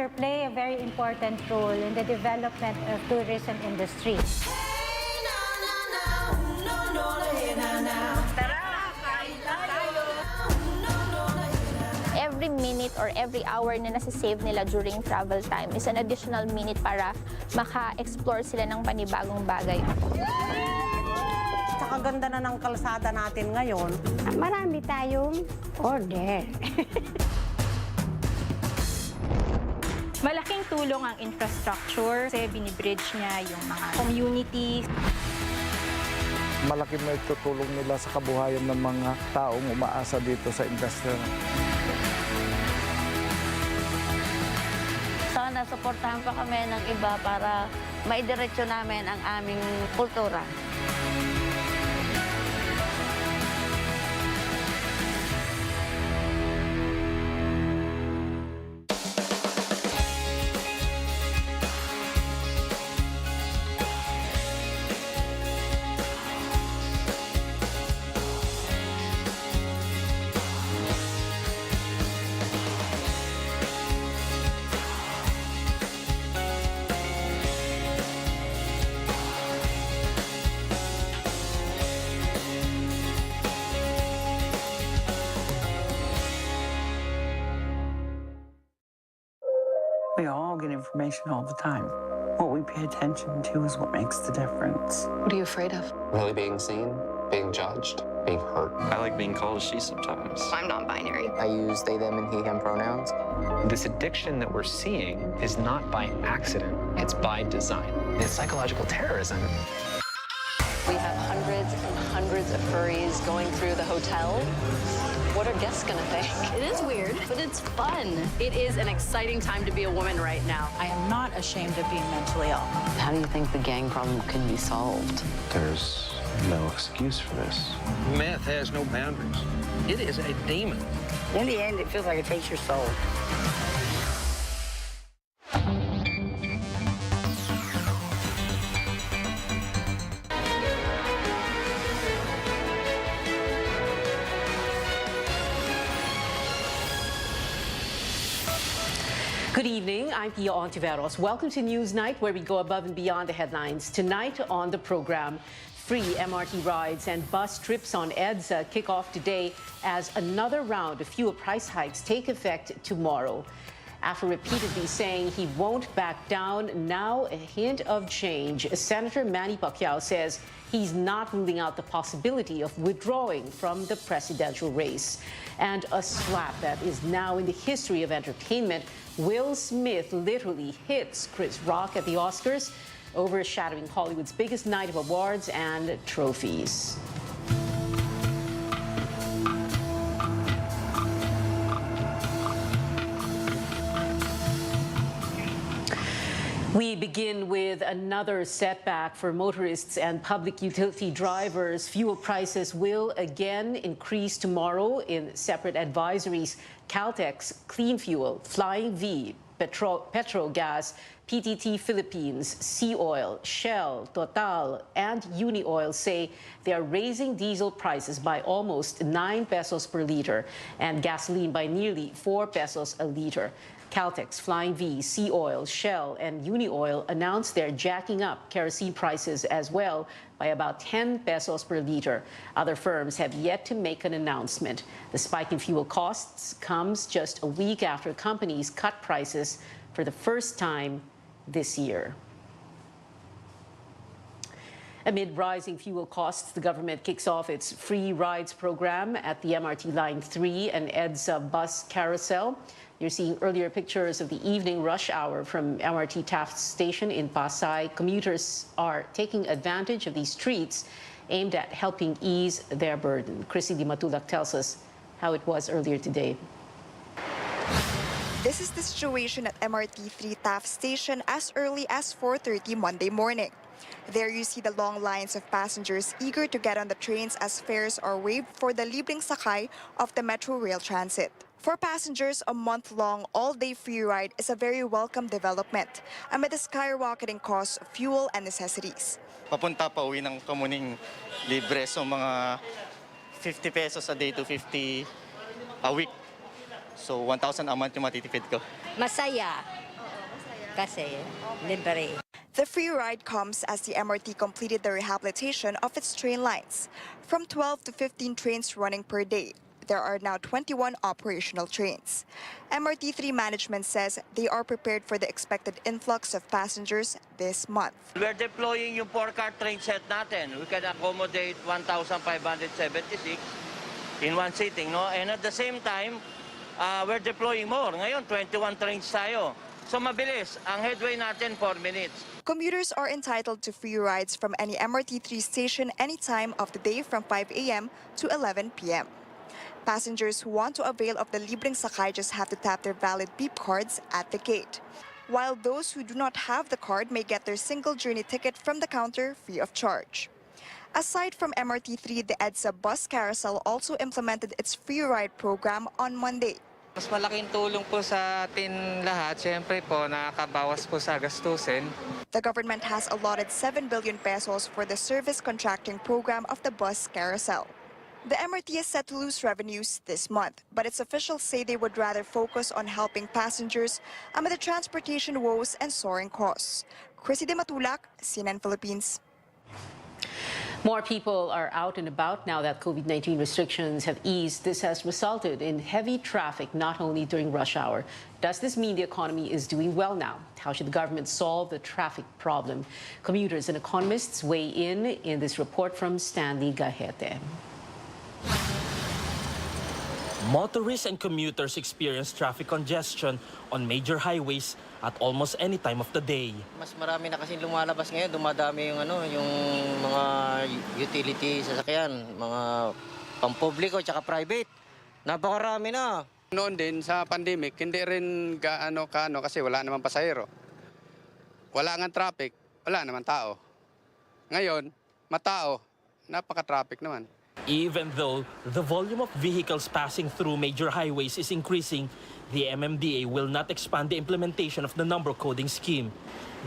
infrastructure play a very important role in the development of tourism industry. Every minute or every hour na nasa-save nila during travel time is an additional minute para maka-explore sila ng panibagong bagay. Sa kaganda na ng kalsada natin ngayon, Marami tayong order. Malaking tulong ang infrastructure kasi binibridge niya yung mga community. Malaki may tutulong nila sa kabuhayan ng mga taong umaasa dito sa industriya. Sana suportahan pa kami ng iba para maidiretso namin ang aming kultura. We all get information all the time. What we pay attention to is what makes the difference. What are you afraid of? Really being seen, being judged, being hurt. I like being called a she sometimes. I'm non-binary. I use they, them, and he, him pronouns. This addiction that we're seeing is not by accident, it's by design. It's psychological terrorism. We have hundreds and hundreds of furries going through the hotel. What are guests gonna think? It is weird, but it's fun. It is an exciting time to be a woman right now. I am not ashamed of being mentally ill. How do you think the gang problem can be solved? There's no excuse for this. Meth has no boundaries. It is a demon. in the end, it feels like it takes your soul. Good evening, I'm Pia Ontiveros. Welcome to Newsnight, where we go above and beyond the headlines. Tonight on the program, free MRT rides and bus trips on EDSA kick off today as another round of fuel price hikes take effect tomorrow. After repeatedly saying he won't back down, now a hint of change. Senator Manny Pacquiao says he's not ruling out the possibility of withdrawing from the presidential race. And a slap that is now in the history of entertainment. Will Smith literally hits Chris Rock at the Oscars, overshadowing Hollywood's biggest night of awards and trophies. We begin with another setback for motorists and public utility drivers. Fuel prices will again increase tomorrow in separate advisories. Caltex, Clean Fuel, Flying V, Petrogas, PTT Philippines, Sea Oil, Shell, Total, and Unioil say they are raising diesel prices by almost 9 pesos per liter and gasoline by nearly 4 pesos a liter. Caltex, Flying V, Sea Oil, Shell, and Unioil announced they're jacking up kerosene prices as well by about 10 pesos per liter. Other firms have yet to make an announcement. The spike in fuel costs comes just a week after companies cut prices for the first time this year. Amid rising fuel costs, the government kicks off its free rides program at the MRT Line 3 and EDSA bus carousel. You're seeing earlier pictures of the evening rush hour from MRT Taft Station in Pasay. Commuters are taking advantage of these treats aimed at helping ease their burden. Chrissy Di Matulak tells us how it was earlier today. This is the situation at MRT 3 Taft Station as early as 4:30 Monday morning. There you see the long lines of passengers eager to get on the trains as fares are waived for the libreng sakay of the Metro Rail Transit. For passengers, a month-long, all-day free ride is a very welcome development amid the skyrocketing costs of fuel and necessities. Papunta pa uwi ng Kamuning libre, so mga 50 pesos a day to 50 a week. So 1,000 a month yung matitipid ko. Masaya kasi libre. The free ride comes as the MRT completed the rehabilitation of its train lines. From 12 to 15 trains running per day, there are now 21 operational trains. MRT3 management says they are prepared for the expected influx of passengers this month. We're deploying yung 4-car train set natin. We can accommodate 1,576 in one sitting, no? And at the same time, we're deploying more. Ngayon, 21 trains tayo. So mabilis. Ang headway natin, 4 minutes. Commuters are entitled to free rides from any MRT3 station any time of the day from 5 a.m. to 11 p.m. Passengers who want to avail of the Libreng Sakay just have to tap their valid beep cards at the gate, while those who do not have the card may get their single journey ticket from the counter free of charge. Aside from MRT3, the EDSA Bus Carousel also implemented its free ride program on Monday. Mas malaking tulong po sa atin lahat. Siyempre po, nakakabawas po sa gastusin. The government has allotted 7 billion pesos for the service contracting program of the Bus Carousel. The MRT is set to lose revenues this month, but its officials say they would rather focus on helping passengers amid the transportation woes and soaring costs. Chrissy De Matulak, CNN Philippines. More people are out and about now that COVID-19 restrictions have eased. This has resulted in heavy traffic, not only during rush hour. Does this mean the economy is doing well now? How should the government solve the traffic problem? Commuters and economists weigh in this report from Stanley Gahete. Motorists and commuters experience traffic congestion on major highways at almost any time of the day. Mas marami na kasi lumalabas ngayon, dumadami yung mga utility sasakyan, mga pampubliko at private. Napakarami na. Noon din sa pandemic, hindi rin gaano kasi wala naman pasahero. Wala nga traffic, wala naman tao. Ngayon, matao, napaka-traffic naman. Even though the volume of vehicles passing through major highways is increasing, the MMDA will not expand the implementation of the number coding scheme.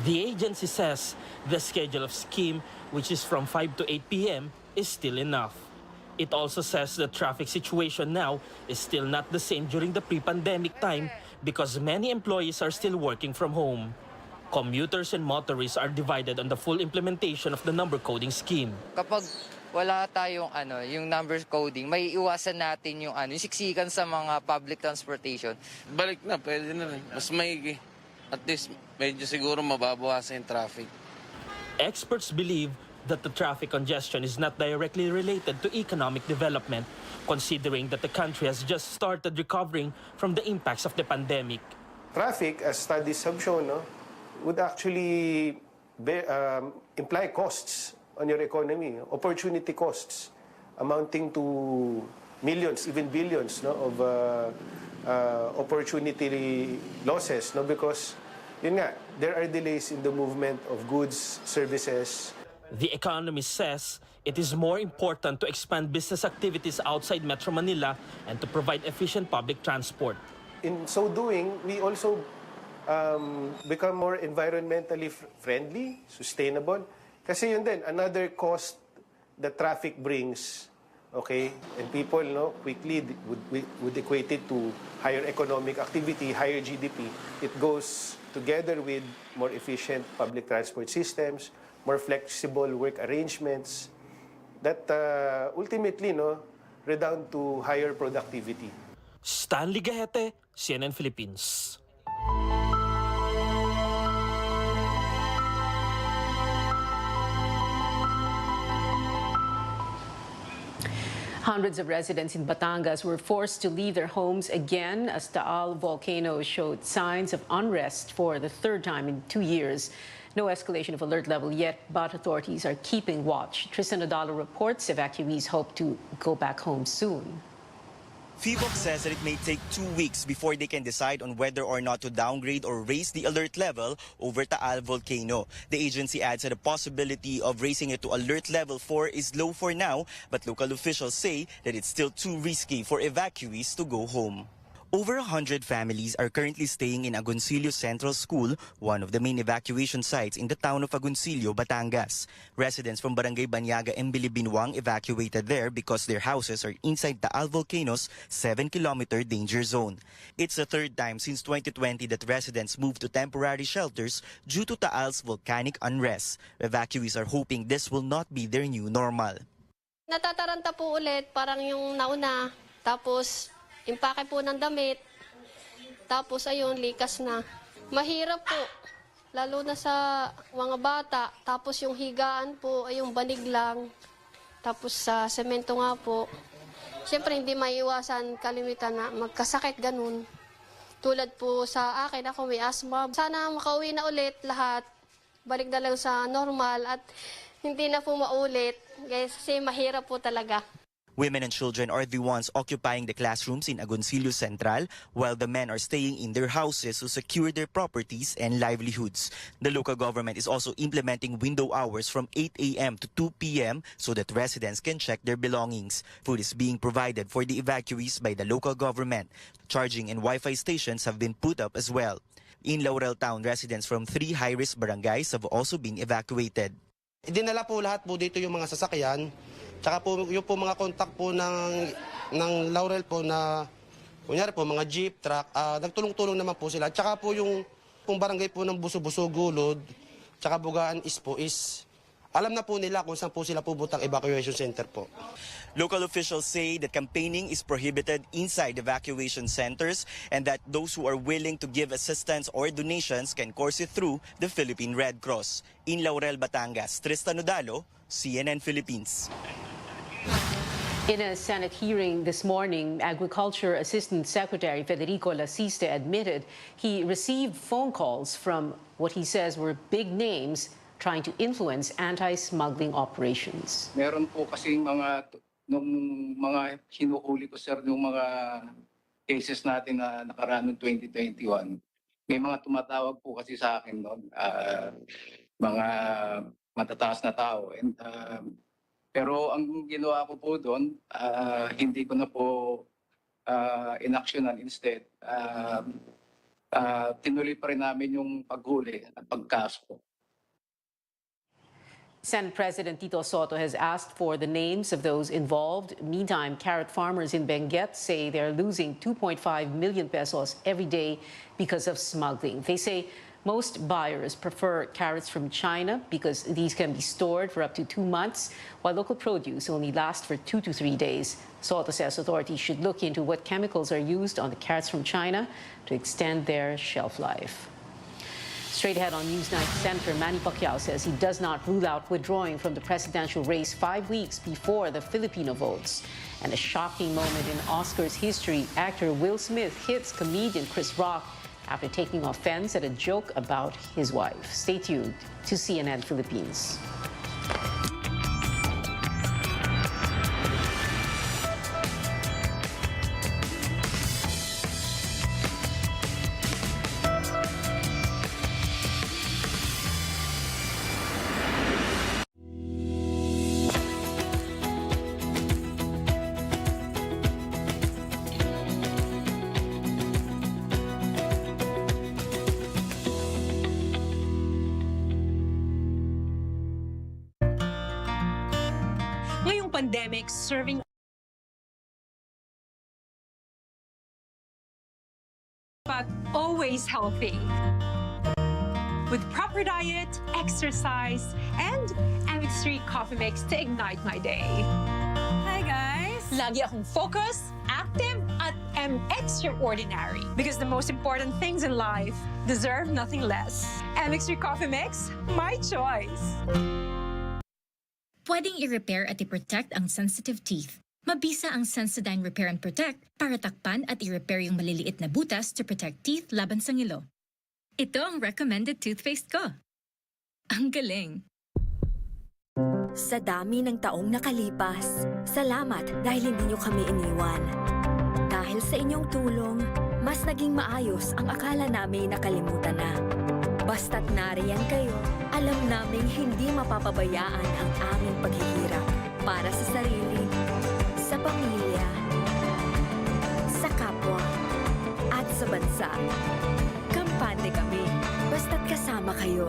The agency says the schedule of scheme, which is from 5 to 8 p.m., is still enough. It also says the traffic situation now is still not the same during the pre-pandemic time because many employees are still working from home. Commuters and motorists are divided on the full implementation of the number coding scheme. Kapag wala tayong yung numbers coding, may iwasan natin yung siksikan sa mga public transportation. Balik na, pwede na rin. Mas maigi. At least, medyo siguro mababawasan yung traffic. Experts believe that the traffic congestion is not directly related to economic development, considering that the country has just started recovering from the impacts of the pandemic. Traffic, as studies have shown, would actually imply costs on your economy, opportunity costs amounting to millions, even billions of opportunity losses, because yun nga, there are delays in the movement of goods, services. The economist says it is more important to expand business activities outside Metro Manila and to provide efficient public transport. In so doing, we also become more environmentally friendly, sustainable. Kasi yun din, another cost that traffic brings, okay, and people quickly would equate it to higher economic activity, higher GDP. It goes together with more efficient public transport systems, more flexible work arrangements, that ultimately redound to higher productivity. Stanley Gahete, CNN Philippines. Hundreds of residents in Batangas were forced to leave their homes again as Taal volcano showed signs of unrest for the third time in 2 years. No escalation of alert level yet, but authorities are keeping watch. Tristan Odalo reports evacuees hope to go back home soon. PHIVOLCS says that it may take 2 weeks before they can decide on whether or not to downgrade or raise the alert level over Taal volcano. The agency adds that the possibility of raising it to alert level 4 is low for now, but local officials say that it's still too risky for evacuees to go home. Over 100 families are currently staying in Agoncillo Central School, one of the main evacuation sites in the town of Agoncillo, Batangas. Residents from Barangay Banyaga and Bilibinwang evacuated there because their houses are inside Taal Volcano's 7-kilometer danger zone. It's the third time since 2020 that residents moved to temporary shelters due to Taal's volcanic unrest. Evacuees are hoping this will not be their new normal. Natataranta po ulit, parang yung nauna, tapos impake po ng damit, tapos ayun, likas na. Mahirap po, lalo na sa mga bata, tapos yung higaan po ay yung banig lang, tapos sa semento nga po. Siyempre hindi maiwasan kalimitan na magkasakit ganun. Tulad po sa akin, ako may asthma. Sana makauwi na ulit lahat, balik na lang sa normal at hindi na po maulit kasi mahirap po talaga. Women and children are the ones occupying the classrooms in Agoncillo Central, while the men are staying in their houses to secure their properties and livelihoods. The local government is also implementing window hours from 8 a.m. to 2 p.m. so that residents can check their belongings. Food is being provided for the evacuees by the local government. Charging and Wi-Fi stations have been put up as well. In Laurel Town, residents from 3 high-risk barangays have also been evacuated. Dinala po lahat po dito yung mga sasakyan. Tsaka po yung po mga kontak po ng Laurel po na kunyari po mga jeep, truck, nagtulong-tulong naman po sila. Tsaka po yung barangay po ng Buso-Buso, Gulod, tsaka Bugaan is alam na po nila kung saan po sila pubutang evacuation center po. Local officials say that campaigning is prohibited inside evacuation centers and that those who are willing to give assistance or donations can course it through the Philippine Red Cross. In Laurel, Batangas, Tristan Udalo, CNN Philippines. In a Senate hearing this morning, Agriculture Assistant Secretary Federico Lasiste admitted he received phone calls from what he says were big names trying to influence anti-smuggling operations. Meron po kasing nung mga hinuhuli ko, sir, yung mga cases natin na nakaraan noong 2021. May mga tumatawag po kasi sa akin noon, mga matataas na tao. And, pero ang ginawa ko po doon, hindi ko na po inaksyonan. Instead, tinuloy pa rin namin yung paghuli at pagkaso. Senate President Tito Soto has asked for the names of those involved. Meantime, carrot farmers in Benguet say they're losing 2.5 million pesos every day because of smuggling. They say most buyers prefer carrots from China because these can be stored for up to 2 months, while local produce only lasts for 2 to 3 days. Soto says authorities should look into what chemicals are used on the carrots from China to extend their shelf life. Straight ahead on Newsnight, Senator Manny Pacquiao says he does not rule out withdrawing from the presidential race 5 weeks before the Filipino votes. And a shocking moment in Oscars history, actor Will Smith hits comedian Chris Rock after taking offense at a joke about his wife. Stay tuned to CNN Philippines. Ngayong pandemic, serving but always healthy. With proper diet, exercise, and MX3 coffee mix to ignite my day. Hi guys! Lagi akong focused, active, at extraordinary. Because the most important things in life deserve nothing less. MX3 coffee mix, my choice. Pwedeng i-repair at i-protect ang sensitive teeth. Mabisa ang Sensodyne Repair and Protect para takpan at i-repair yung maliliit na butas to protect teeth laban sa ngilo. Ito ang recommended toothpaste ko. Ang galing! Sa dami ng taong nakalipas, salamat dahil hindi niyo kami iniwan. Dahil sa inyong tulong, mas naging maayos ang akala namin nakalimutan na. Basta't nariyan kayo, alam naming hindi mapapabayaan ang aming paghihirap para sa sarili, sa pamilya, sa kapwa. kayo.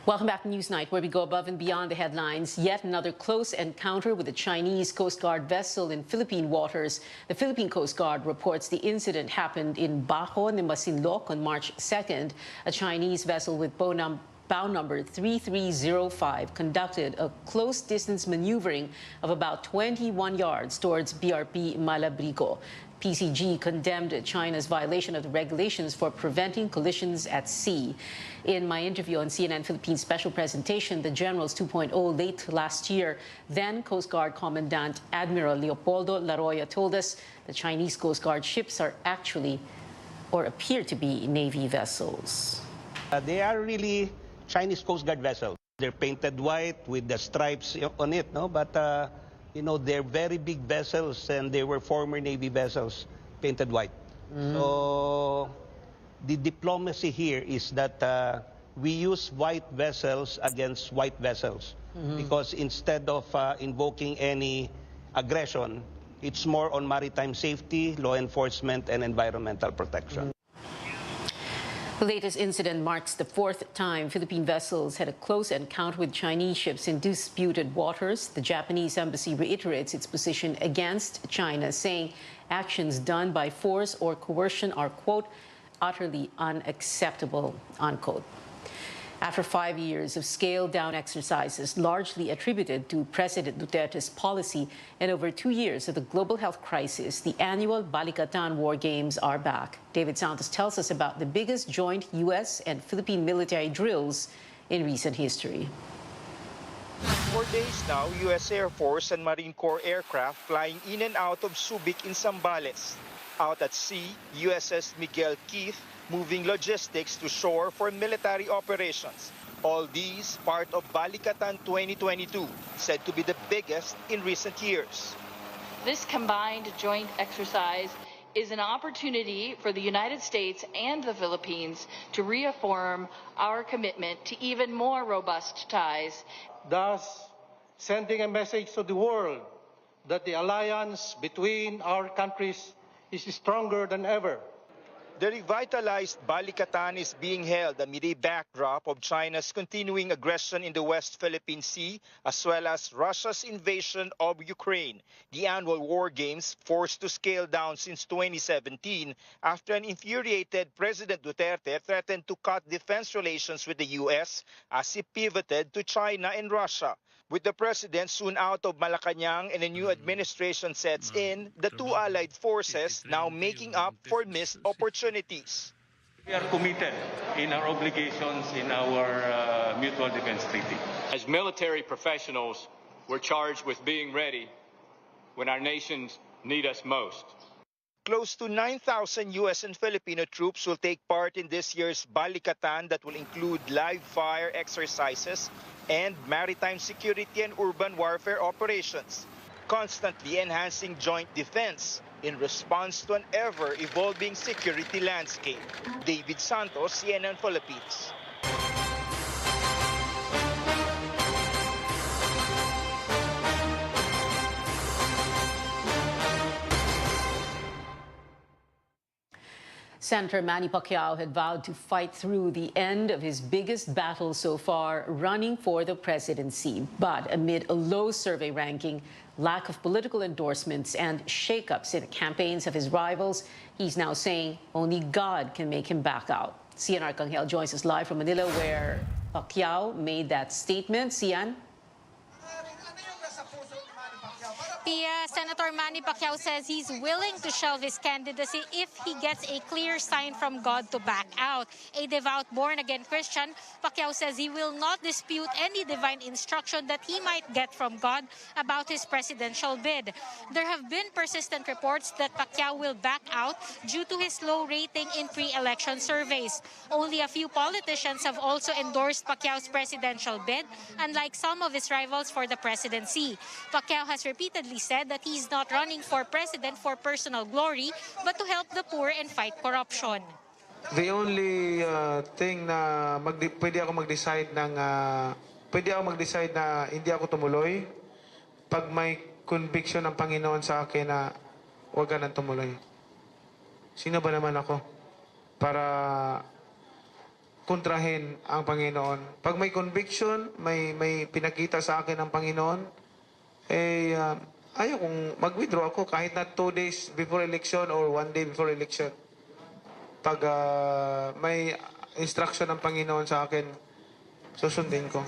Welcome back to Newsnight, where we go above and beyond the headlines. Yet another close encounter with a Chinese Coast Guard vessel in Philippine waters. The Philippine Coast Guard reports the incident happened in Bajo de Masinloc on March 2nd. A Chinese vessel with bow number 3305 conducted a close-distance maneuvering of about 21 yards towards BRP Malabrigo. PCG condemned China's violation of the regulations for preventing collisions at sea. In my interview on CNN Philippines special presentation, the Generals 2.0 late last year, then Coast Guard Commandant Admiral Leopoldo Laroya told us the Chinese Coast Guard ships are actually, or appear to be, Navy vessels. They are really Chinese Coast Guard vessels. They're painted white with the stripes on it, no? But you know, they're very big vessels, and they were former Navy vessels painted white. So the diplomacy here is that we use white vessels against white vessels, because instead of invoking any aggression, it's more on maritime safety, law enforcement, and environmental protection. The latest incident marks the fourth time Philippine vessels had a close encounter with Chinese ships in disputed waters. The Japanese embassy reiterates its position against China, saying actions done by force or coercion are, quote, utterly unacceptable, unquote. After 5 years of scaled-down exercises largely attributed to President Duterte's policy and over 2 years of the global health crisis, the annual Balikatan War Games are back. David Santos tells us about the biggest joint U.S. and Philippine military drills in recent history. For days now, U.S. Air Force and Marine Corps aircraft flying in and out of Subic in Zambales. Out at sea, USS Miguel Keith moving logistics to shore for military operations. All these part of Balikatan 2022, said to be the biggest in recent years. This combined joint exercise is an opportunity for the United States and the Philippines to reaffirm our commitment to even more robust ties. Thus, sending a message to the world that the alliance between our countries is stronger than ever. The revitalized Balikatan is being held amid a backdrop of China's continuing aggression in the West Philippine Sea, as well as Russia's invasion of Ukraine. The annual war games forced to scale down since 2017 after an infuriated President Duterte threatened to cut defense relations with the U.S. as he pivoted to China and Russia. With the president soon out of Malacanang and a new administration sets in, the two allied forces now making up for missed opportunities. We are committed in our obligations in our mutual defense treaty. As military professionals, we're charged with being ready when our nations need us most. Close to 9,000 U.S. and Filipino troops will take part in this year's Balikatan that will include live fire exercises and maritime security and urban warfare operations, constantly enhancing joint defense in response to an ever-evolving security landscape. David Santos, CNN Philippines. Senator Manny Pacquiao had vowed to fight through the end of his biggest battle so far, running for the presidency. But amid a low survey ranking, lack of political endorsements, and shakeups in the campaigns of his rivals, he's now saying only God can make him back out. Cian Arcangel joins us live from Manila, where Pacquiao made that statement. Cian? Senator Manny Pacquiao says he's willing to shelve his candidacy if he gets a clear sign from God to back out. A devout born-again Christian, Pacquiao says he will not dispute any divine instruction that he might get from God about his presidential bid. There have been persistent reports that Pacquiao will back out due to his low rating in pre-election surveys. Only a few politicians have also endorsed Pacquiao's presidential bid, unlike some of his rivals for the presidency. Pacquiao has repeatedly said that he's not running for president for personal glory, but to help the poor and fight corruption. The only thing na pwede ako mag-decide na hindi ako tumuloy pag may conviction ng Panginoon sa akin na huwag ka nang tumuloy. Sino ba naman ako para kontrahin ang Panginoon? Pag may conviction, may pinakita sa akin ng Panginoon, ayaw kong mag-withdraw ako kahit na 2 days before election or 1 day before election. Pag may instruction ng Panginoon sa akin, susundin ko.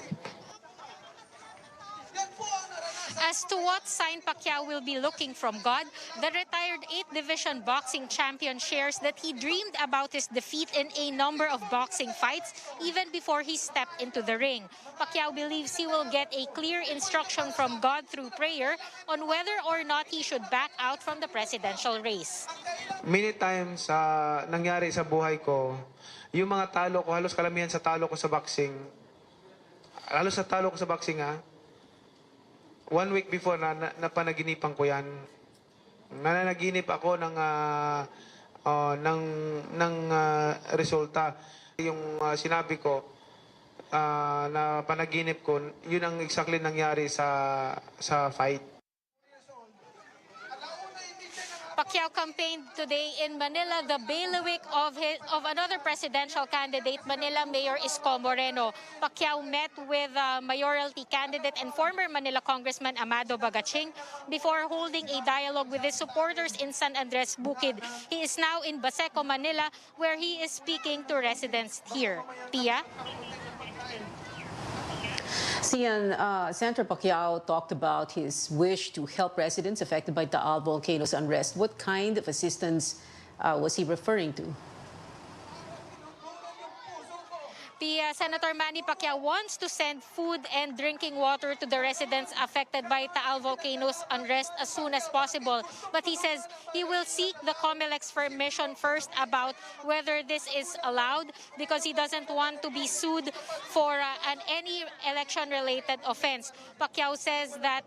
As to what sign Pacquiao will be looking from God, the retired 8th Division boxing champion shares that he dreamed about his defeat in a number of boxing fights even before he stepped into the ring. Pacquiao believes he will get a clear instruction from God through prayer on whether or not he should back out from the presidential race. Many times nangyari sa buhay ko, yung mga talo ko, halos kalamihan sa talo ko sa boxing, halos sa talo ko sa boxing 1 week before napanaginipan ko yan. Nananaginip ako ng resulta. Yung sinabi ko na panaginip ko, yun ang exactly nangyari sa fight. Pacquiao campaigned today in Manila, the bailiwick of another presidential candidate, Manila Mayor Isko Moreno. Pacquiao met with mayoralty candidate and former Manila Congressman Amado Bagaching before holding a dialogue with his supporters in San Andres Bukid. He is now in Baseco, Manila, where he is speaking to residents here. Pia? Sian, Senator Pacquiao talked about his wish to help residents affected by Taal volcano's unrest. What kind of assistance was he referring to? Senator Manny Pacquiao wants to send food and drinking water to the residents affected by Taal volcano's unrest as soon as possible. But he says he will seek the COMELEC's permission first about whether this is allowed because he doesn't want to be sued for any election-related offense. Pacquiao says that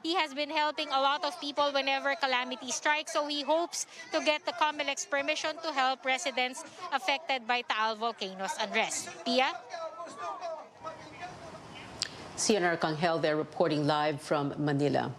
he has been helping a lot of people whenever calamity strikes, so he hopes to get the COMELEC's permission to help residents affected by Taal volcano's unrest. Pia? Sian Arcangel there reporting live from Manila.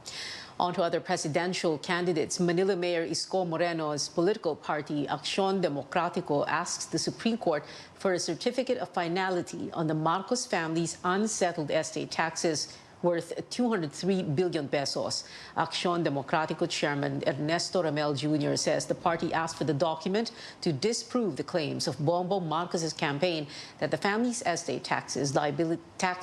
On to other presidential candidates. Manila Mayor Isko Moreno's political party, Acción Democrático, asks the Supreme Court for a certificate of finality on the Marcos family's unsettled estate taxes worth 203 billion pesos. Acción Democrático Chairman Ernesto Ramel Jr. says the party asked for the document to disprove the claims of Bongbong Marcos's campaign that the family's estate tax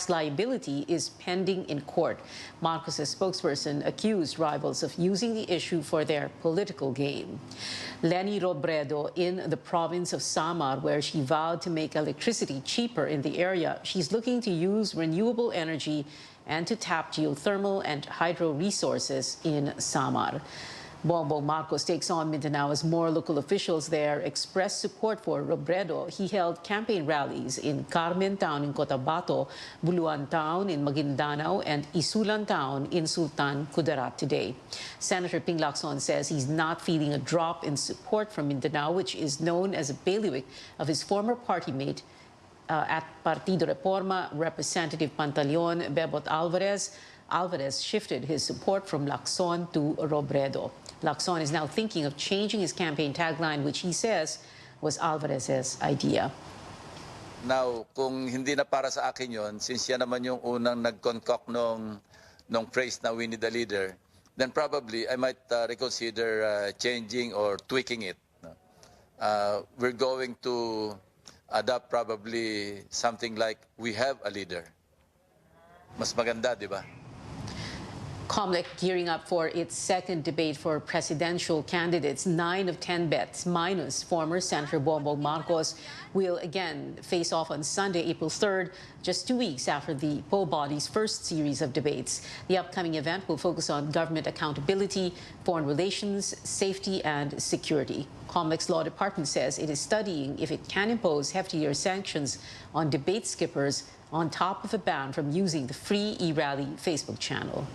liability is pending in court. Marcos's spokesperson accused rivals of using the issue for their political gain. Leni Robredo in the province of Samar, where she vowed to make electricity cheaper in the area. She's looking to use renewable energy and to tap geothermal and hydro resources in Samar. Bongbong Marcos takes on Mindanao as more local officials there expressed support for Robredo. He held campaign rallies in Carmen Town in Cotabato, Buluan Town in Maguindanao, and Isulan Town in Sultan Kudarat today. Senator Ping Lacson says he's not feeling a drop in support from Mindanao, which is known as a bailiwick of his former party mate at Partido Reforma, Representative Pantaleon Bebot Alvarez. Alvarez shifted his support from Lacson to Robredo. Lacson is now thinking of changing his campaign tagline, which he says was Alvarez's idea. Now, kung hindi na para sa akin yon, since yan naman yung unang nag-concoct nung phrase na we need a leader, then probably I might reconsider changing or tweaking it. We're going to adopt probably something like we have a leader. Mas maganda, di ba? COMELEC gearing up for its second debate for presidential candidates. 9 of 10 bets, minus former Senator Bongbong Marcos, will again face off on Sunday, April 3rd, just 2 weeks after the poll body's first series of debates. The upcoming event will focus on government accountability, foreign relations, safety, and security. COMELEC's law department says it is studying if it can impose heftier sanctions on debate skippers on top of a ban from using the free eRally Facebook channel.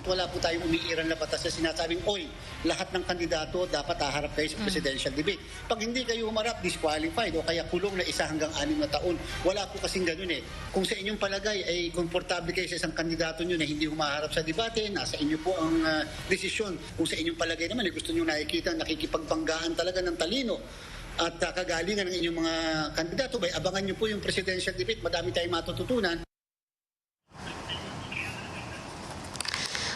Wala po tayong umiiral na batas na sinasabing, oy, lahat ng kandidato dapat haharap kayo sa presidential debate. Pag hindi kayo humarap, disqualified o kaya kulong na 1 hanggang 6 na taon. Wala po kasing ganun eh. Kung sa inyong palagay ay komportable kayo sa isang kandidato nyo na hindi humaharap sa debate, nasa inyo po ang desisyon. Kung sa inyong palagay naman, gusto nyo nakikita nakikipagbanggaan talaga ng talino at kagalingan ng inyong mga kandidato, bay abangan nyo po yung presidential debate. Madami tayong matututunan.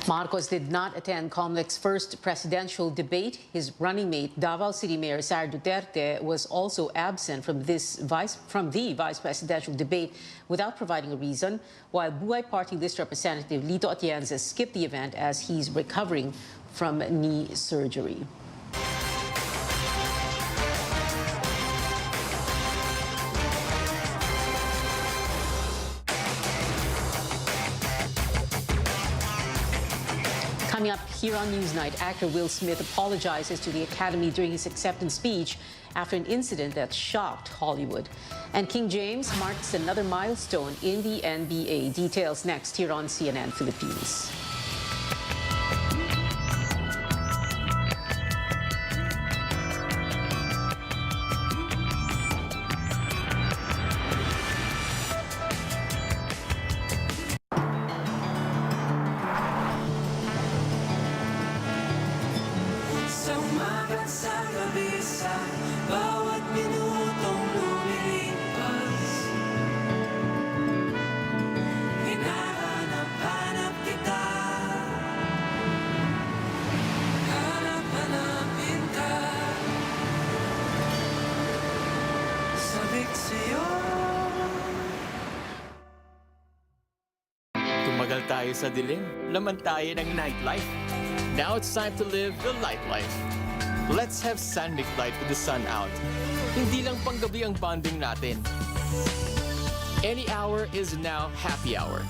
Marcos did not attend COMELEC's first presidential debate. His running mate, Davao City Mayor Sara Duterte, was also absent from the vice presidential debate without providing a reason, while Buhay Party List Representative Lito Atienza skipped the event as he's recovering from knee surgery. Coming up here on Newsnight, actor Will Smith apologizes to the Academy during his acceptance speech after an incident that shocked Hollywood. And King James marks another milestone in the NBA. Details next here on CNN Philippines. Tumagal tayo sa dilim, laman tayo ng nightlife. Now it's time to live the light life. Let's have San Mig Light with the sun out. Hindi lang panggabi ang bonding natin. Any hour is now happy hour.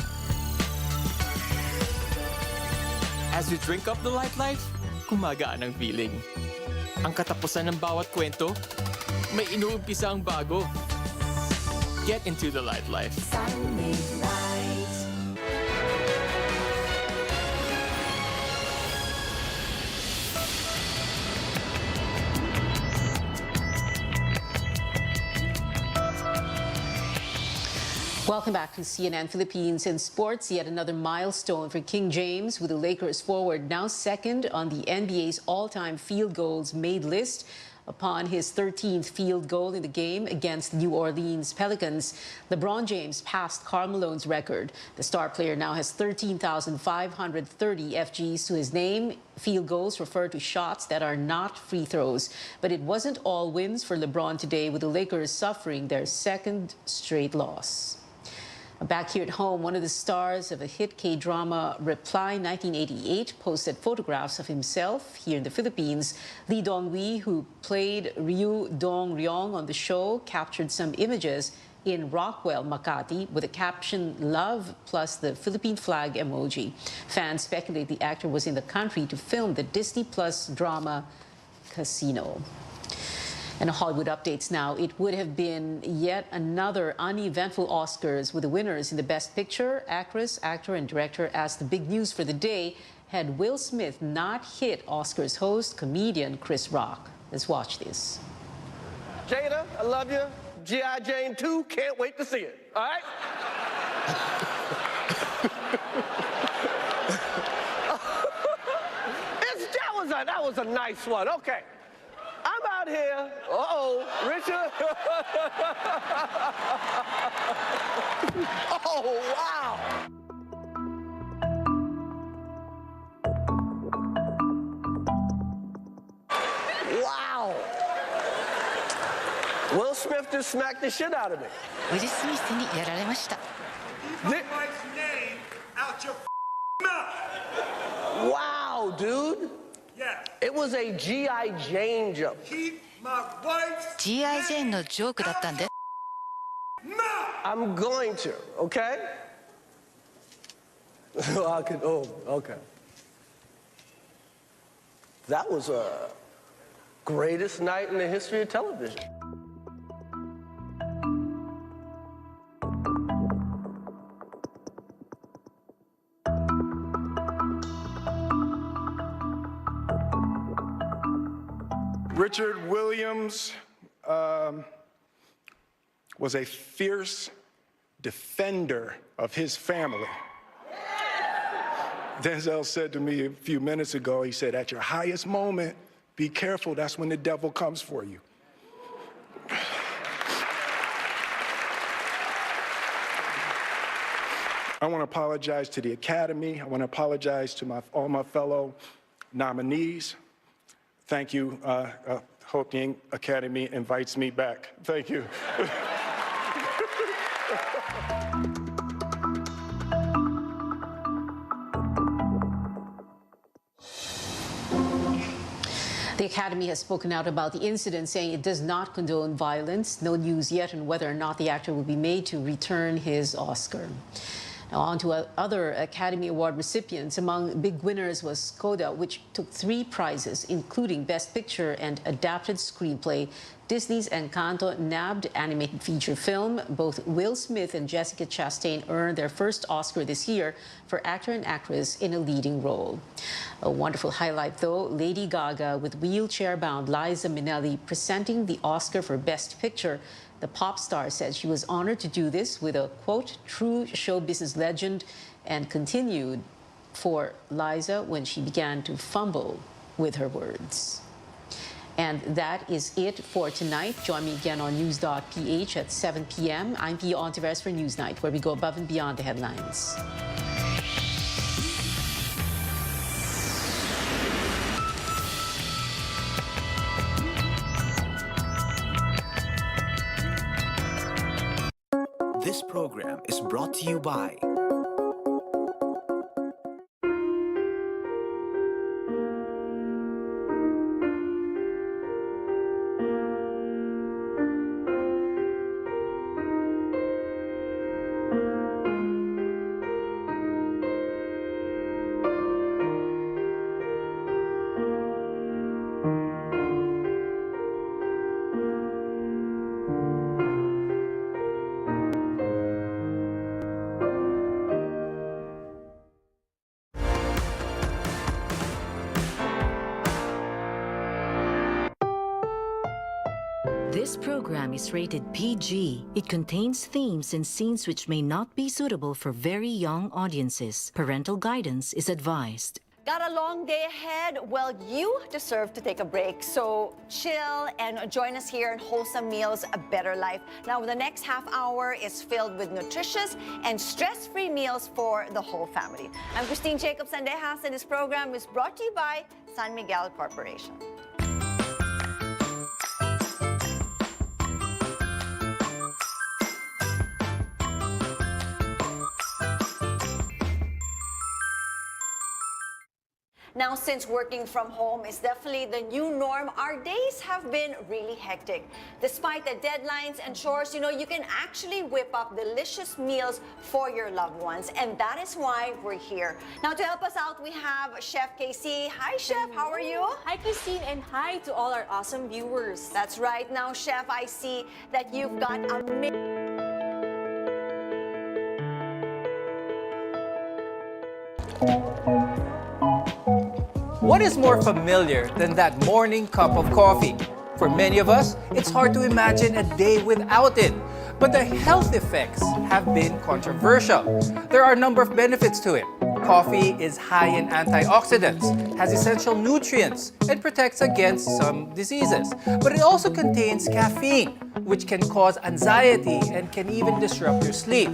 As we drink up the light life, kumagaan ang feeling. Ang katapusan ng bawat kwento, may inuumpisa ang bago. Get into the light life. San Mig Light. Welcome back to CNN Philippines. In sports, yet another milestone for King James, with the Lakers forward now second on the NBA's all-time field goals made list upon his 13th field goal in the game against New Orleans Pelicans. LeBron James passed Karl Malone's record. The star player now has 13,530 FGs to his name. Field goals refer to shots that are not free throws. But it wasn't all wins for LeBron today, with the Lakers suffering their second straight loss. Back here at home, one of the stars of a hit K-drama Reply 1988 posted photographs of himself here in the Philippines. Lee Dong-wi, who played Ryu Dong-ryong on the show, captured some images in Rockwell, Makati, with a caption, "Love," plus the Philippine flag emoji. Fans speculate the actor was in the country to film the Disney Plus drama Casino. And Hollywood updates now. It would have been yet another uneventful Oscars with the winners in the Best Picture, Actress, Actor, and Director, as the big news for the day had Will Smith not hit Oscars host, comedian Chris Rock. Let's watch this. Jada, I love you. G.I. Jane 2, can't wait to see it. All right? That was a nice one. Okay. I'm out here. Uh-oh, Richard. Oh, wow. Wow. Will Smith just smacked the shit out of me. Will Smithにやられました。Keep my wife's name out your mouth. Wow, dude. Yeah. It was a G.I. Jane joke. Keep my wife's G.I. Jane のジョークだったんで。I'm going to, okay? I could, oh, okay. That was a greatest night in the history of television. Richard Williams was a fierce defender of his family. Denzel said to me a few minutes ago, he said, at your highest moment, be careful, that's when the devil comes for you. I want to apologize to the Academy. I want to apologize to all my fellow nominees. Thank you. Hope the Academy invites me back. Thank you. The Academy has spoken out about the incident, saying it does not condone violence. No news yet on whether or not the actor will be made to return his Oscar. Now on to other Academy Award recipients. Among big winners was Coda, which took 3 prizes, including Best Picture and Adapted Screenplay. Disney's Encanto nabbed animated feature film. Both Will Smith and Jessica Chastain earned their first Oscar this year for actor and actress in a leading role. A wonderful highlight, though, Lady Gaga with wheelchair-bound Liza Minnelli presenting the Oscar for Best Picture. The pop star said she was honored to do this with a, quote, true show business legend, and continued for Liza when she began to fumble with her words. And that is it for tonight. Join me again on news.ph at 7 p.m. I'm Pia Ontiveros for Newsnight, where we go above and beyond the headlines. This program is brought to you by This program is rated PG. It contains themes and scenes which may not be suitable for very young audiences. Parental guidance is advised. Got a long day ahead? Well, you deserve to take a break. So chill and join us here in Wholesome Meals, A Better Life. Now, the next half hour is filled with nutritious and stress-free meals for the whole family. I'm Christine Jacobs-Sandejas, and this program is brought to you by San Miguel Corporation. Now, since working from home is definitely the new norm, our days have been really hectic. Despite the deadlines and chores, you can actually whip up delicious meals for your loved ones. And that is why we're here. Now, to help us out, we have Chef KC. Hi, Chef. How are you? Hi, Christine, and hi to all our awesome viewers. That's right. Now, Chef, I see that you've got a What is more familiar than that morning cup of coffee? For many of us, it's hard to imagine a day without it. But the health effects have been controversial. There are a number of benefits to it. Coffee is high in antioxidants, has essential nutrients, and protects against some diseases. But it also contains caffeine, which can cause anxiety and can even disrupt your sleep.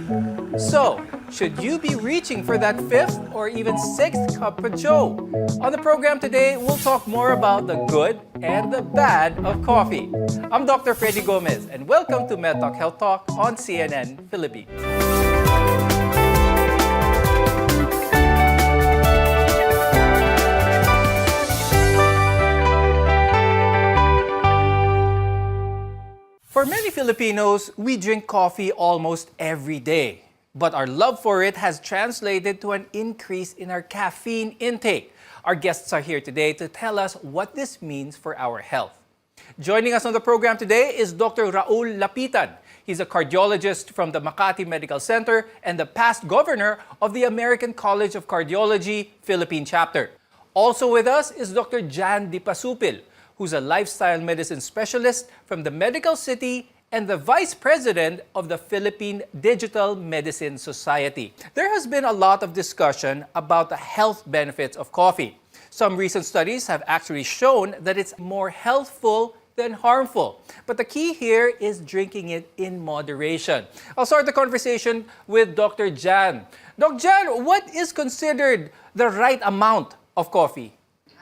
So, should you be reaching for that 5th or even 6th cup of joe? On the program today, we'll talk more about the good and the bad of coffee. I'm Dr. Freddy Gomez, and welcome to MedTalk Health Talk on CNN Philippines. For many Filipinos, we drink coffee almost every day. But our love for it has translated to an increase in our caffeine intake. Our guests are here today to tell us what this means for our health. Joining us on the program today is Dr. Raul Lapitan. He's a cardiologist from the Makati Medical Center and the past governor of the American College of Cardiology Philippine Chapter. Also with us is Dr. Jan Dipasupil, who's a lifestyle medicine specialist from the Medical City and the Vice President of the Philippine Digital Medicine Society. There has been a lot of discussion about the health benefits of coffee. Some recent studies have actually shown that it's more healthful than harmful. But the key here is drinking it in moderation. I'll start the conversation with Dr. Jan. Dr. Jan, what is considered the right amount of coffee?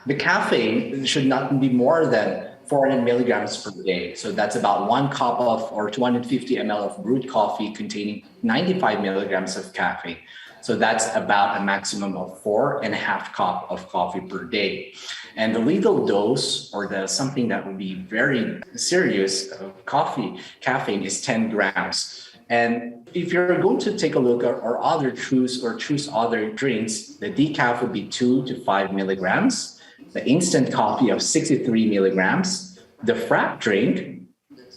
The caffeine should not be more than 400 milligrams per day. So that's about 1 cup of or 250 ml of brewed coffee containing 95 milligrams of caffeine. So that's about a maximum of 4.5 cups of coffee per day. And the legal dose, or something that would be very serious of caffeine is 10 grams. And if you're going to take a look at choose other drinks, the decaf would be 2 to 5 milligrams. The instant coffee of 63 milligrams, the frap drink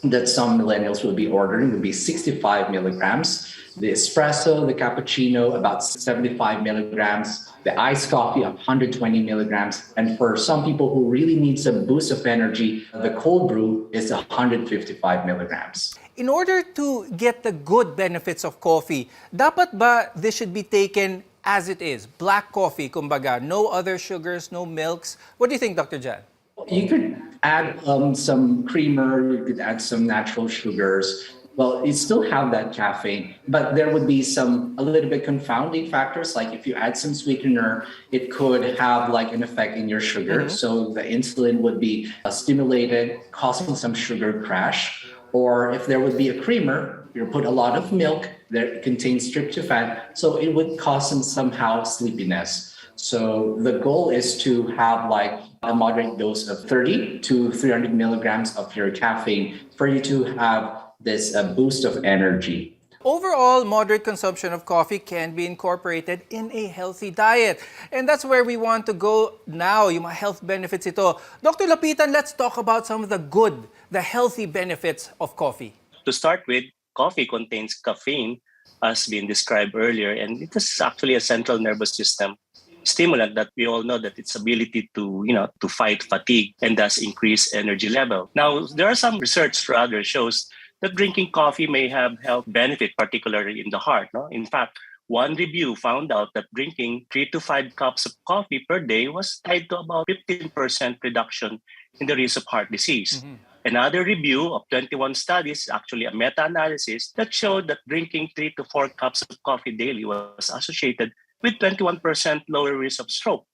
that some millennials will be ordering would be 65 milligrams, the espresso, the cappuccino, about 75 milligrams, the iced coffee of 120 milligrams, and for some people who really need some boost of energy, the cold brew is 155 milligrams. In order to get the good benefits of coffee, dapat ba this should be taken as it is? Black coffee, kumbaga, no other sugars, no milks. What do you think, Dr. Jan? You could add some creamer, you could add some natural sugars. Well, you still have that caffeine, but there would be a little bit confounding factors. Like if you add some sweetener, it could have like an effect in your sugar. So the insulin would be stimulated, causing some sugar crash. Or if there would be a creamer, you put a lot of milk, that contains tryptophan, so it would cause somehow sleepiness. So the goal is to have like a moderate dose of 30 to 300 milligrams of your caffeine for you to have this boost of energy. Overall, moderate consumption of coffee can be incorporated in a healthy diet. And that's where we want to go now, yung mga health benefits ito. Dr. Lapitan, let's talk about some of the healthy benefits of coffee. To start with, coffee contains caffeine, as been described earlier, and it is actually a central nervous system stimulant that we all know that its ability to fight fatigue and thus increase energy level. Now, there are some research rather shows that drinking coffee may have health benefit, particularly in the heart. No? In fact, one review found out that drinking 3 to 5 cups of coffee per day was tied to about 15% reduction in the risk of heart disease. Another review of 21 studies, actually a meta-analysis, that showed that drinking 3 to 4 cups of coffee daily was associated with 21% lower risk of stroke.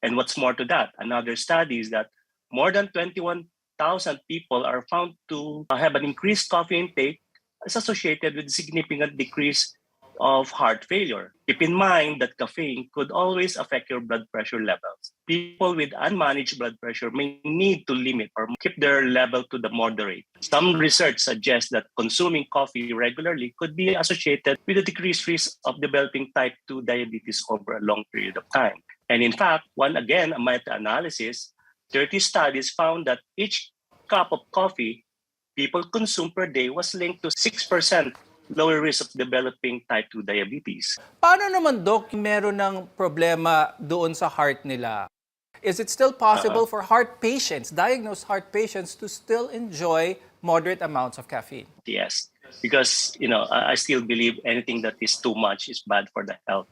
And what's more to that, another study is that more than 21,000 people are found to have an increased coffee intake as associated with significant decrease of heart failure. Keep in mind that caffeine could always affect your blood pressure levels. People with unmanaged blood pressure may need to limit or keep their level to the moderate. Some research suggests that consuming coffee regularly could be associated with a decreased risk of developing type 2 diabetes over a long period of time. And in fact, a meta-analysis, 30 studies found that each cup of coffee people consume per day was linked to 6% lower risk of developing type 2 diabetes. Paano naman, Doc, meron ng problema doon sa heart nila? Is it still possible for diagnosed heart patients, to still enjoy moderate amounts of caffeine? Yes, because I still believe anything that is too much is bad for the health.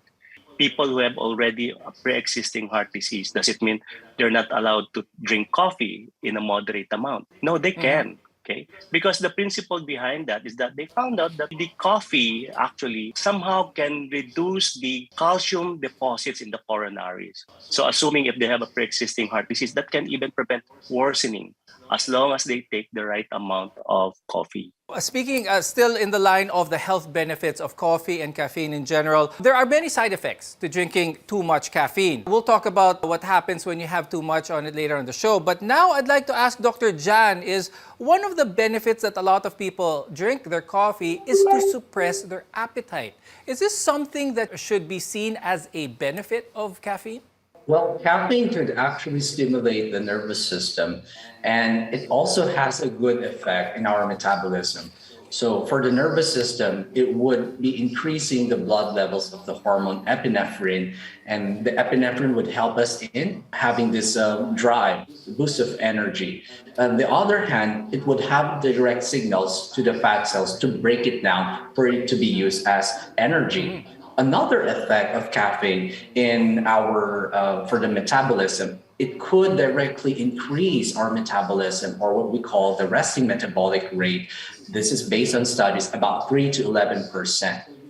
People who have already a pre-existing heart disease, does it mean they're not allowed to drink coffee in a moderate amount? No, they can. Okay, because the principle behind that is that they found out that the coffee actually somehow can reduce the calcium deposits in the coronaries. So assuming if they have a pre-existing heart disease, that can even prevent worsening as long as they take the right amount of coffee. Speaking still in the line of the health benefits of coffee and caffeine in general, there are many side effects to drinking too much caffeine. We'll talk about what happens when you have too much on it later on the show. But now I'd like to ask Dr. Jan, is one of the benefits that a lot of people drink their coffee is to suppress their appetite. Is this something that should be seen as a benefit of caffeine? Well, caffeine could actually stimulate the nervous system, and it also has a good effect in our metabolism. So for the nervous system, it would be increasing the blood levels of the hormone epinephrine, and the epinephrine would help us in having this drive, boost of energy. On the other hand, it would have direct signals to the fat cells to break it down for it to be used as energy. Another effect of caffeine in our for the metabolism, it could directly increase our metabolism, or what we call the resting metabolic rate. This is based on studies about 3 to 11%.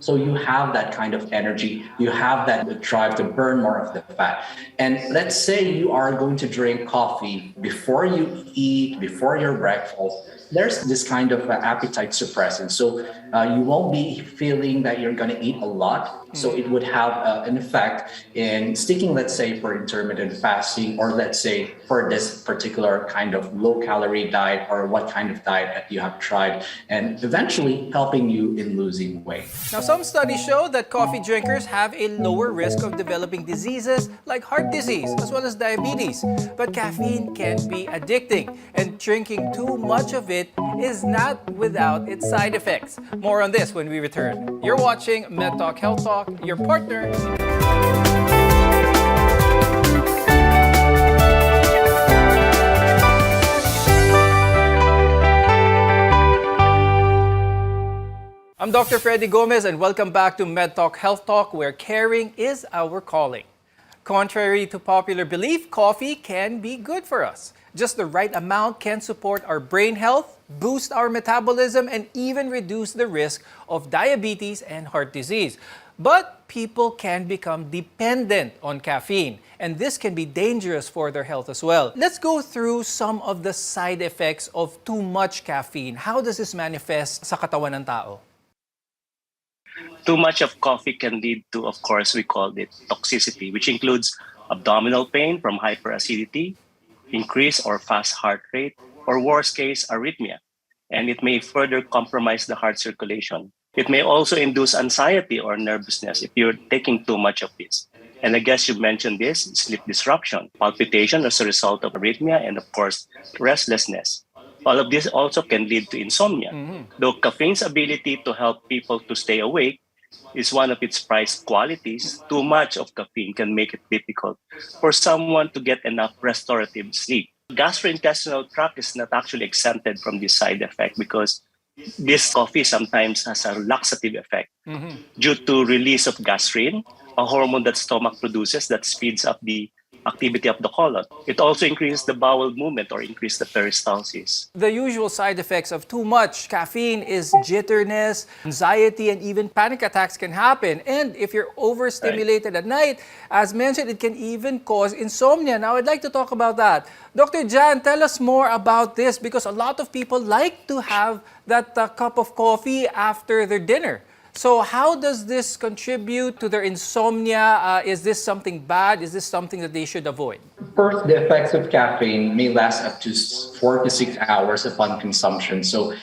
So you have that kind of energy, you have that drive to burn more of the fat. And let's say you are going to drink coffee before you eat, before your breakfast. There's this kind of appetite suppressant. So you won't be feeling that you're going to eat a lot. So it would have an effect in sticking, let's say, for intermittent fasting, or let's say for this particular kind of low-calorie diet, or what kind of diet that you have tried, and eventually helping you in losing weight. Now, some studies show that coffee drinkers have a lower risk of developing diseases like heart disease as well as diabetes. But caffeine can be addicting, and drinking too much of it is not without its side effects. More on this when we return. You're watching MedTalk Health Talk, your partner. I'm Dr. Freddy Gomez, and welcome back to MedTalk Health Talk, where caring is our calling. Contrary to popular belief, coffee can be good for us. Just the right amount can support our brain health, boost our metabolism, and even reduce the risk of diabetes and heart disease. But people can become dependent on caffeine, and this can be dangerous for their health as well. Let's go through some of the side effects of too much caffeine. How does this manifest sa katawan ng tao? Too much of coffee can lead to, of course, we call it toxicity, which includes abdominal pain from hyperacidity, increased or fast heart rate, or worst case, arrhythmia. And it may further compromise the heart circulation. It may also induce anxiety or nervousness if you're taking too much of this. And I guess you mentioned this, sleep disruption, palpitation as a result of arrhythmia, and of course, restlessness. All of this also can lead to insomnia. Though caffeine's ability to help people to stay awake is one of its prized qualities, too much of caffeine can make it difficult for someone to get enough restorative sleep. Gastrointestinal tract is not actually exempted from this side effect because this coffee sometimes has a laxative effect due to release of gastrin, a hormone that stomach produces that speeds up the activity of the colon. It also increases the bowel movement or increases the peristalsis. The usual side effects of too much caffeine is jitterness, anxiety, and even panic attacks can happen. And if you're overstimulated at night, as mentioned, it can even cause insomnia. Now, I'd like to talk about that. Dr. Jan, tell us more about this, because a lot of people like to have that cup of coffee after their dinner. So how does this contribute to their insomnia? Is this something bad? Is this something that they should avoid? First, the effects of caffeine may last up to 4 to 6 hours upon consumption. So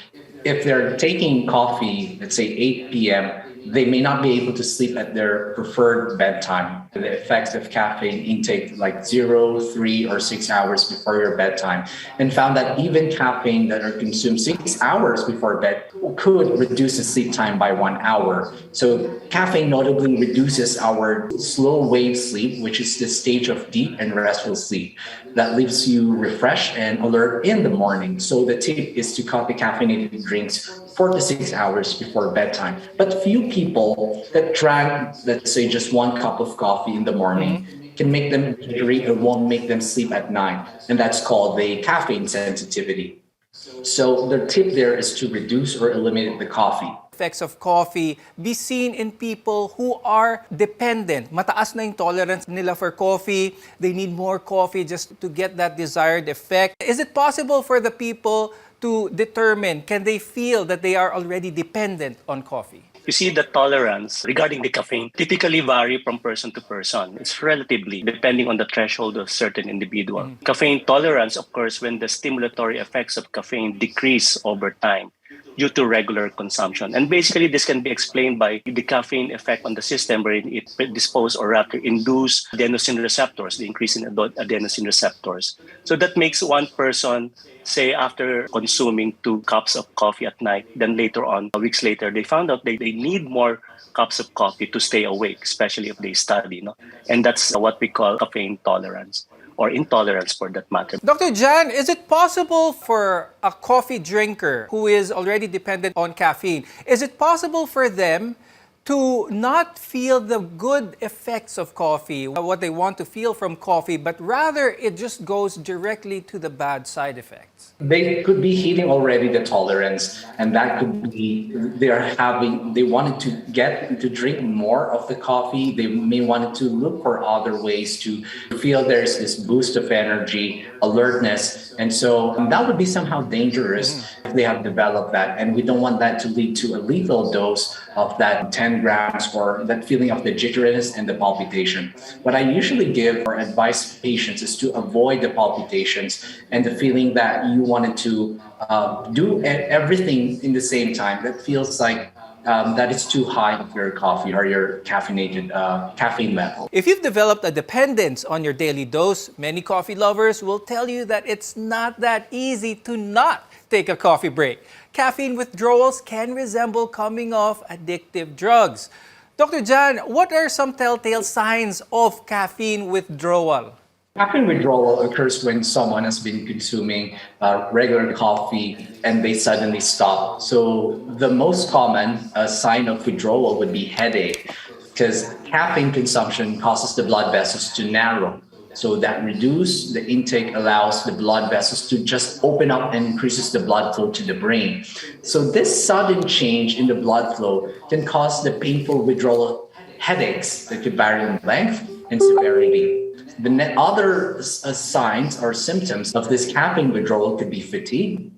if they're taking coffee, let's say 8 p.m., they may not be able to sleep at their preferred bedtime. The effects of caffeine intake like 0, 3, or 6 hours before your bedtime, and found that even caffeine that are consumed 6 hours before bed could reduce the sleep time by 1 hour. So caffeine notably reduces our slow wave sleep, which is the stage of deep and restful sleep that leaves you refreshed and alert in the morning. So the tip is to cut the caffeinated drinks 4 to 6 hours before bedtime. But few people that drank, let's say, just 1 cup of coffee in the morning can make them jittery and won't make them sleep at night. And that's called the caffeine sensitivity. So the tip there is to reduce or eliminate the coffee. Effects of coffee be seen in people who are dependent. Mataas na yung tolerance nila for coffee. They need more coffee just to get that desired effect. Is it possible for the people to determine, can they feel that they are already dependent on coffee? You see, the tolerance regarding the caffeine typically vary from person to person. It's relatively depending on the threshold of certain individual. Caffeine tolerance occurs when the stimulatory effects of caffeine decrease over time. due to regular consumption. And basically, this can be explained by the caffeine effect on the system, where it predispose or rather induce adenosine receptors, the increase in adenosine receptors. So that makes one person, say, after consuming 2 cups of coffee at night, then later on, weeks later, they found out they need more cups of coffee to stay awake, especially if they study. No? And that's what we call caffeine tolerance, or intolerance for that matter. Dr. Jan, is it possible for a coffee drinker who is already dependent on caffeine, is it possible for them to not feel the good effects of coffee, what they want to feel from coffee, but rather it just goes directly to the bad side effects? They could be hitting already the tolerance, and that could be they wanted to drink more of the coffee. They may want to look for other ways to feel there's this boost of energy, alertness. And so that would be somehow dangerous if they have developed that. And we don't want that to lead to a lethal dose of that 10 grams or that feeling of the jitteriness and the palpitation. What I usually give or advise patients is to avoid the palpitations and the feeling that you wanted to do everything in the same time. That feels like that it's too high of your coffee or your caffeinated caffeine level. If you've developed a dependence on your daily dose, many coffee lovers will tell you that it's not that easy to not take a coffee break. Caffeine withdrawals can resemble coming off addictive drugs. Dr. Jan, what are some telltale signs of caffeine withdrawal? Caffeine withdrawal occurs when someone has been consuming regular coffee and they suddenly stop. So the most common sign of withdrawal would be headache, because caffeine consumption causes the blood vessels to narrow. So that reduce the intake allows the blood vessels to just open up and increases the blood flow to the brain. So this sudden change in the blood flow can cause the painful withdrawal headaches that could vary in length and severity. The other signs or symptoms of this caffeine withdrawal could be fatigue,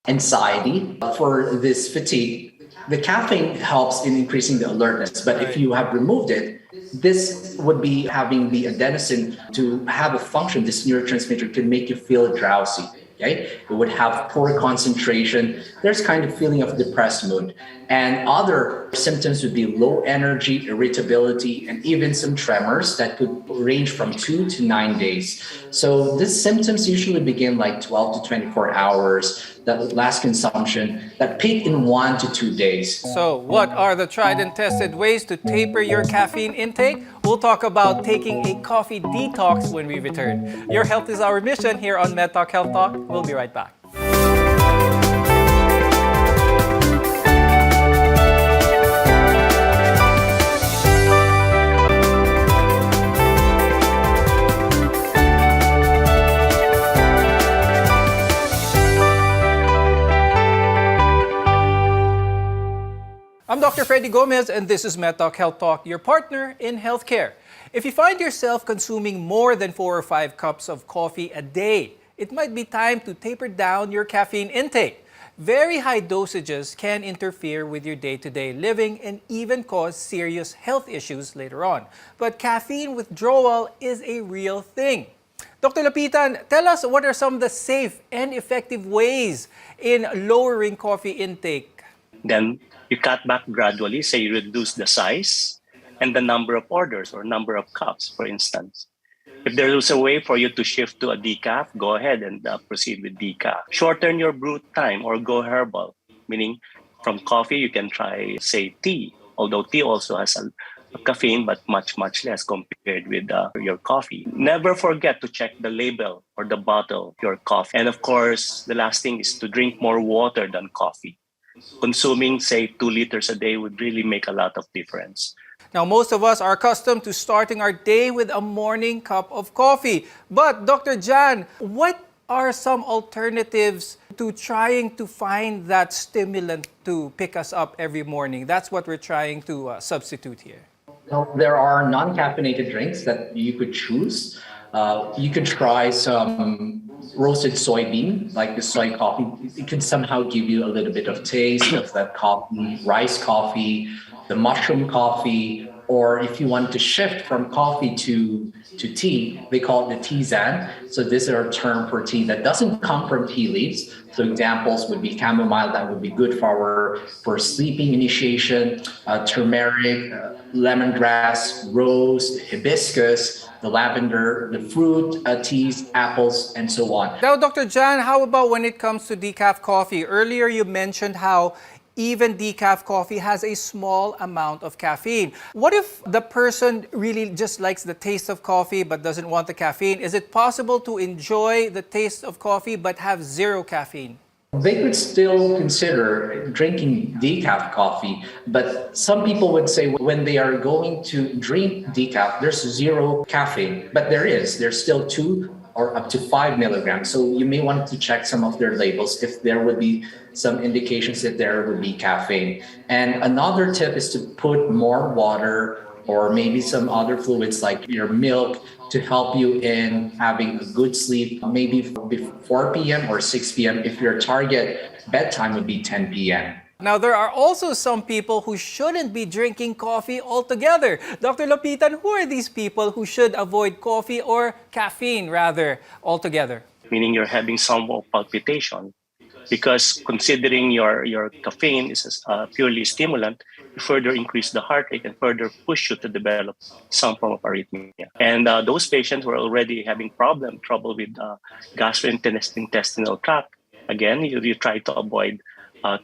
anxiety. For this fatigue, the caffeine helps in increasing the alertness, but if you have removed it, this would be having the adenosine to have a function. This neurotransmitter can make you feel drowsy. Okay? It would have poor concentration. There's kind of feeling of depressed mood. And other symptoms would be low energy, irritability, and even some tremors that could range from 2 to 9 days. So these symptoms usually begin like 12 to 24 hours, that last consumption, that peak in 1 to 2 days. So what are the tried and tested ways to taper your caffeine intake? We'll talk about taking a coffee detox when we return. Your health is our mission here on MedTalk Health Talk. We'll be right back. I'm Dr. Freddy Gomez, and this is MedTalk Health Talk, your partner in healthcare. If you find yourself consuming more than 4 or 5 cups of coffee a day, it might be time to taper down your caffeine intake. Very high dosages can interfere with your day-to-day living and even cause serious health issues later on. But caffeine withdrawal is a real thing. Dr. Lapitan, tell us what are some of the safe and effective ways in lowering coffee intake? Then you cut back gradually, say you reduce the size and the number of orders or number of cups, for instance. If there is a way for you to shift to a decaf, go ahead and proceed with decaf. Shorten your brew time or go herbal, meaning from coffee you can try, say, tea, although tea also has a caffeine, but much, much less compared with your coffee. Never forget to check the label or the bottle of your coffee. And of course, the last thing is to drink more water than coffee. Consuming, say, 2 liters a day would really make a lot of difference. Now, most of us are accustomed to starting our day with a morning cup of coffee. But Dr. Jan, what are some alternatives to trying to find that stimulant to pick us up every morning? That's what we're trying to substitute here. Well, there are non-caffeinated drinks that you could choose. You could try some roasted soybean, like the soy coffee. It can somehow give you a little bit of taste of that coffee, rice coffee, the mushroom coffee, or if you want to shift from coffee to tea, they call it the tisane. So this is a term for tea that doesn't come from tea leaves. So examples would be chamomile, that would be good for sleeping initiation, turmeric, lemongrass, rose, hibiscus, the lavender, the fruit teas, apples, and so on. Now, Dr. Jan, how about when it comes to decaf coffee? Earlier you mentioned how even decaf coffee has a small amount of caffeine. What if the person really just likes the taste of coffee but doesn't want the caffeine? Is it possible to enjoy the taste of coffee but have zero caffeine? They could still consider drinking decaf coffee, but some people would say when they are going to drink decaf, there's zero caffeine, but there's still 2 or up to 5 milligrams. So you may want to check some of their labels if there would be some indications that there would be caffeine. And another tip is to put more water or maybe some other fluids like your milk to help you in having a good sleep, maybe before 4 p.m. or 6 p.m. if your target bedtime would be 10 p.m. Now, there are also some people who shouldn't be drinking coffee altogether. Dr. Lapitan, who are these people who should avoid coffee or caffeine rather altogether? Meaning you're having some palpitation, because considering your caffeine is a purely stimulant, you further increase the heart rate and further push you to develop some form of arrhythmia. And those patients who are already having trouble with gastrointestinal tract, again, you try to avoid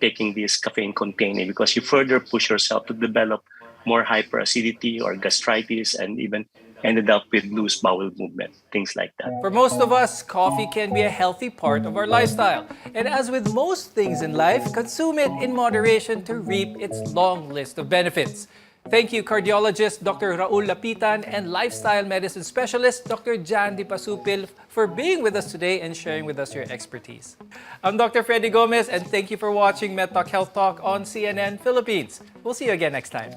taking this caffeine containing, because you further push yourself to develop more hyperacidity or gastritis and even ended up with loose bowel movement, things like that. For most of us, coffee can be a healthy part of our lifestyle. And as with most things in life, consume it in moderation to reap its long list of benefits. Thank you, cardiologist Dr. Raul Lapitan and lifestyle medicine specialist Dr. Jan Di Pasupil, for being with us today and sharing with us your expertise. I'm Dr. Freddy Gomez, and thank you for watching MedTalk Health Talk on CNN Philippines. We'll see you again next time.